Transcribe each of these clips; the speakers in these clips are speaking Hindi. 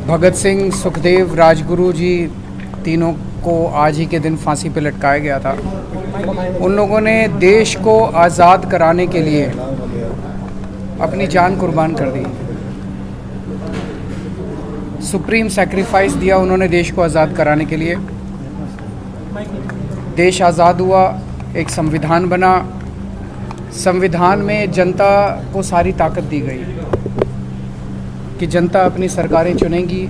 भगत सिंह, सुखदेव, राजगुरु जी तीनों को आज ही के दिन फांसी पर लटकाया गया था। उन लोगों ने देश को आज़ाद कराने के लिए अपनी जान कुर्बान कर दी। सुप्रीम सैक्रिफाइस दिया उन्होंने देश को आज़ाद कराने के लिए। देश आज़ाद हुआ, एक संविधान बना। संविधान में जनता को सारी ताकत दी गई कि जनता अपनी सरकारें चुनेंगी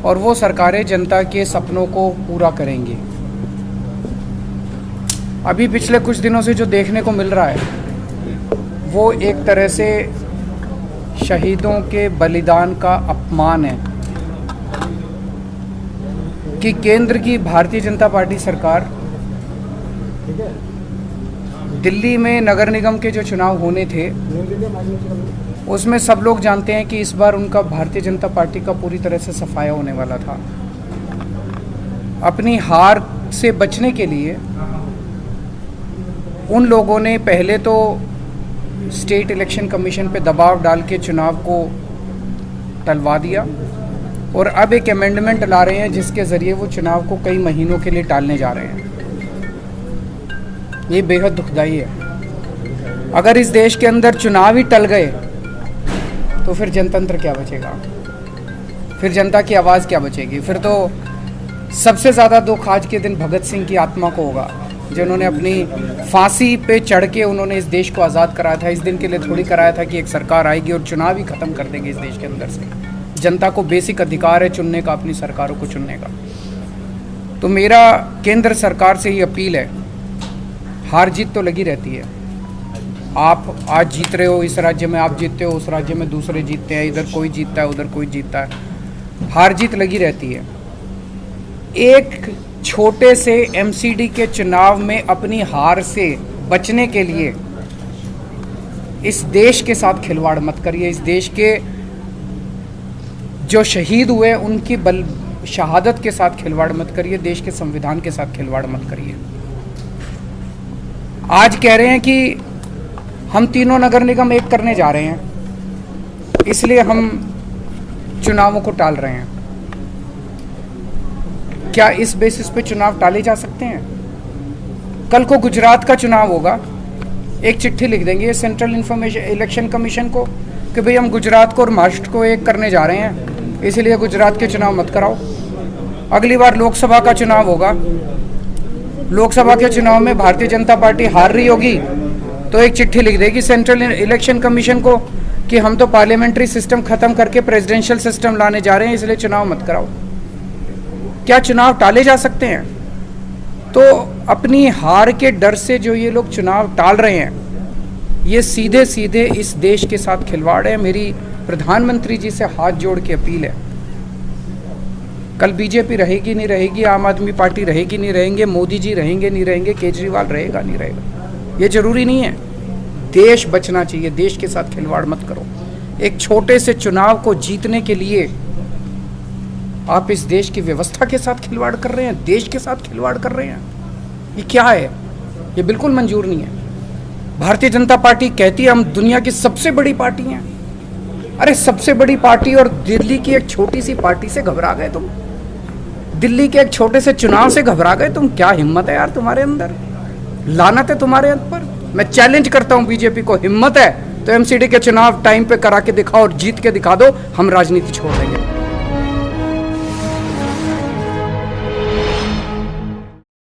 और वो सरकारें जनता के सपनों को पूरा करेंगी। अभी पिछले कुछ दिनों से जो देखने को मिल रहा है वो एक तरह से शहीदों के बलिदान का अपमान है कि केंद्र की भारतीय जनता पार्टी सरकार दिल्ली में नगर निगम के जो चुनाव होने थे उसमें सब लोग जानते हैं कि इस बार उनका भारतीय जनता पार्टी का पूरी तरह से सफाया होने वाला था। अपनी हार से बचने के लिए उन लोगों ने पहले तो स्टेट इलेक्शन कमीशन पे दबाव डाल के चुनाव को टलवा दिया और अब एक अमेंडमेंट ला रहे हैं जिसके ज़रिए वो चुनाव को कई महीनों के लिए टालने जा रहे हैं। ये बेहद दुखदाई है। अगर इस देश के अंदर चुनाव ही टल गए तो फिर जनतंत्र क्या बचेगा, फिर जनता की आवाज़ क्या बचेगी। फिर तो सबसे ज़्यादा दुख आज के दिन भगत सिंह की आत्मा को होगा जिन्होंने अपनी फांसी पे चढ़ के उन्होंने इस देश को आज़ाद कराया था। इस दिन के लिए थोड़ी कराया था कि एक सरकार आएगी और चुनाव ही ख़त्म कर देगी इस देश के अंदर से। जनता को बेसिक अधिकार है चुनने का, अपनी सरकारों को चुनने का। तो मेरा केंद्र सरकार से ही अपील है, हार जीत तो लगी रहती है। आप आज जीत रहे हो, इस राज्य में आप जीतते हो, उस राज्य में दूसरे जीतते हैं, इधर कोई जीतता है, उधर कोई जीतता है। हार जीत लगी रहती है। एक छोटे से एमसीडी के चुनाव में अपनी हार से बचने के लिए इस देश के साथ खिलवाड़ मत करिए। इस देश के जो शहीद हुए उनकी शहादत के साथ खिलवाड़ मत करिए। देश के संविधान के साथ खिलवाड़ मत करिए। आज कह रहे हैं कि हम तीनों नगर निगम एक करने जा रहे हैं, इसलिए हम चुनावों को टाल रहे हैं। क्या इस बेसिस पे चुनाव टाले जा सकते हैं? कल को गुजरात का चुनाव होगा, एक चिट्ठी लिख देंगे सेंट्रल इलेक्शन कमीशन को कि भाई हम गुजरात को और महाराष्ट्र को एक करने जा रहे हैं, इसलिए गुजरात के चुनाव मत कराओ। अगली बार लोकसभा का चुनाव होगा, लोकसभा के चुनाव में भारतीय जनता पार्टी हार रही होगी तो एक चिट्ठी लिख देगी सेंट्रल इलेक्शन कमीशन को कि हम तो पार्लियामेंट्री सिस्टम खत्म करके प्रेसिडेंशियल सिस्टम लाने जा रहे हैं, इसलिए चुनाव मत कराओ। क्या चुनाव टाले जा सकते हैं? तो अपनी हार के डर से जो ये लोग चुनाव टाल रहे हैं, ये सीधे सीधे इस देश के साथ खिलवाड़ है। मेरी प्रधानमंत्री जी से हाथ जोड़ के अपील है, कल बीजेपी रहेगी नहीं रहेगी, आम आदमी पार्टी रहेगी नहीं रहेंगे, मोदी जी रहेंगे नहीं रहेंगे, केजरीवाल रहेगा नहीं रहेगा, ये जरूरी नहीं है। देश बचना चाहिए, देश के साथ खिलवाड़ मत करो। एक छोटे से चुनाव को जीतने के लिए आप इस देश की व्यवस्था के साथ खिलवाड़ कर रहे हैं, देश के साथ खिलवाड़ कर रहे हैं। ये क्या है? ये बिल्कुल मंजूर नहीं है। भारतीय जनता पार्टी कहती है हम दुनिया की सबसे बड़ी पार्टी हैं। अरे सबसे बड़ी पार्टी और दिल्ली की एक छोटी सी पार्टी से घबरा गए तुम? दिल्ली के एक छोटे से चुनाव से घबरा गए तुम? क्या हिम्मत है यार तुम्हारे अंदर, लानत है तुम्हारे ऊपर। मैं चैलेंज करता हूं बीजेपी को, हिम्मत है तो एमसीडी के चुनाव टाइम पे करा के दिखाओ और जीत के दिखा दो, हम राजनीति छोड़ देंगे।